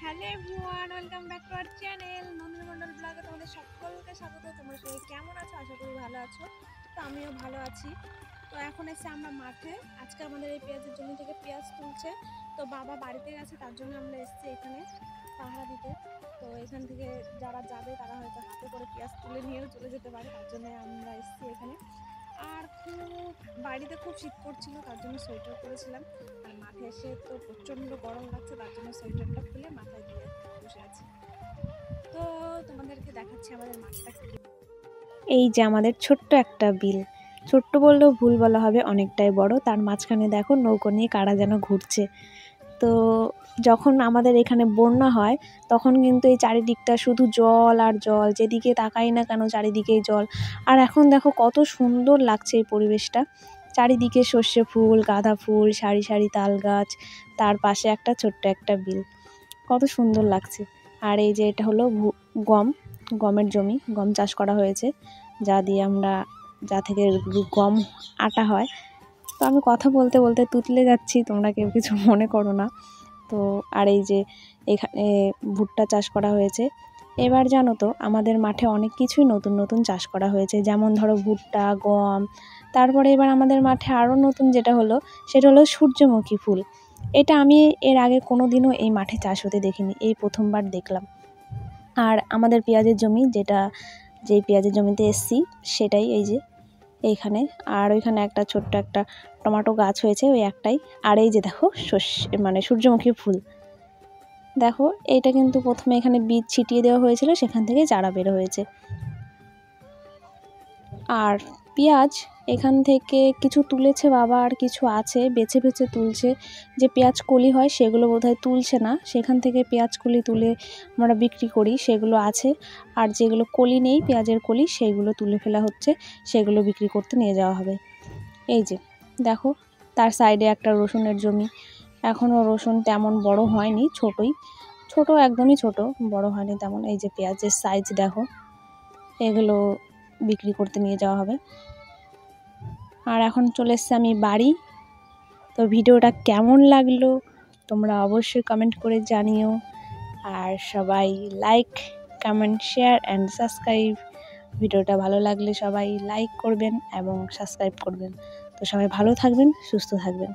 Hello everyone, welcome back to our channel Nandini Mondal ব্লগে তোমাদের সকলকে স্বাগত। তোমরা সবাই কেমন আছো? আশা করি ভালো আছো। তো আমিও ভালো আছি। তো এখন এসে আমরা মাঠে, আজকে আমাদের এই পেঁয়াজের জমি থেকে পেঁয়াজ তুলছে। তো বাবা বাড়িতে গেছে, তার জন্য আমরা এসেছি এখানে পাহারা দিতে। তো এখান থেকে যারা যাবে তারা হয়তো হাতে করে পেঁয়াজ তুলে নিয়েও চলে যেতে পারে, তার জন্য আমরা এসেছি এখানে। আর বাড়িতে খুব শীত করছিল, তার জন্য সোয়েটার পরেছিলাম। আর মাঠে এসে তো প্রচণ্ড গরম লাগছে, তার জন্য সোয়েটারটা খুলে মাথায় দিয়ে বসে আছি। তো তোমাদেরকে দেখাচ্ছি আমাদের মাঠটা। এই যে আমাদের ছোট্ট একটা বিল, ছোট্ট বললেও ভুল বলা হবে, অনেকটাই বড়। তার মাঝখানে দেখো নৌকো নিয়ে কারা যেন ঘুরছে। তো যখন আমাদের এখানে বন্যা হয় তখন কিন্তু এই চারিদিকটা শুধু জল আর জল, যেদিকে তাকাই না কেন চারিদিকেই জল। আর এখন দেখো কত সুন্দর লাগছে এই পরিবেশটা, চারিদিকে সর্ষে ফুল, গাঁদা ফুল, সারি সারি তাল গাছ, তার পাশে একটা ছোট্ট একটা বিল, কত সুন্দর লাগছে। আর এই যে এটা হলো গমের জমি, গম চাষ করা হয়েছে, যা থেকে গম আটা হয়। তো আমি কথা বলতে বলতে তুতলে যাচ্ছি, তোমরা কেউ কিছু মনে করো না। তো আর এই যে এখানে ভুট্টা চাষ করা হয়েছে। এবার জানো তো আমাদের মাঠে অনেক কিছুই নতুন নতুন চাষ করা হয়েছে, যেমন ধরো ভুট্টা, গম। তারপরে এবার আমাদের মাঠে আরও নতুন যেটা হলো সেটা হলো সূর্যমুখী ফুল। এটা আমি এর আগে কোনো দিনও এই মাঠে চাষ হতে দেখিনি, এই প্রথমবার দেখলাম। আর আমাদের পেঁয়াজের জমি, যেই পেঁয়াজের জমিতে এসছি সেটাই এই যে এইখানে। আর ওইখানে একটা ছোট্ট একটা টমেটো গাছ হয়েছে, ওই একটাই। আর এই যে দেখো সূর্যমুখী ফুল, দেখো এইটা কিন্তু প্রথমে এখানে বীজ ছিটিয়ে দেওয়া হয়েছিল, সেখান থেকে চারা বের হয়েছে। আর পেঁয়াজ এখান থেকে কিছু তুলেছে বাবা, আর কিছু আছে বেছে বেছে তুলছে। যে পেঁয়াজ কলি হয় সেগুলো বোধহয় তুলছে না, সেখান থেকে পেঁয়াজ কলি তুলে আমরা বিক্রি করি, সেগুলো আছে। আর যেগুলো কলি নেই, পেঁয়াজের কলি, সেগুলো তুলে ফেলা হচ্ছে, সেগুলো বিক্রি করতে নিয়ে যাওয়া হবে। এই যে দেখো তার সাইডে একটা রসুনের জমি, এখনও রসুন তেমন বড় হয়নি, ছোট একদমই ছোট, বড় হয়নি তেমন। এই যে পেঁয়াজের সাইজ দেখো, এগুলো বিক্রি করতে নিয়ে যাওয়া হবে। আর এখন চলে এসেছি আমি বাড়ি। তো ভিডিওটা কেমন লাগলো তোমরা অবশ্যই কমেন্ট করে জানিও। আর সবাই like, comment, share and subscribe. ভিডিওটা ভালো লাগলে সবাই লাইক করবেন এবং সাবস্ক্রাইব করবেন। তো সবাই ভালো থাকবেন, সুস্থ থাকবেন।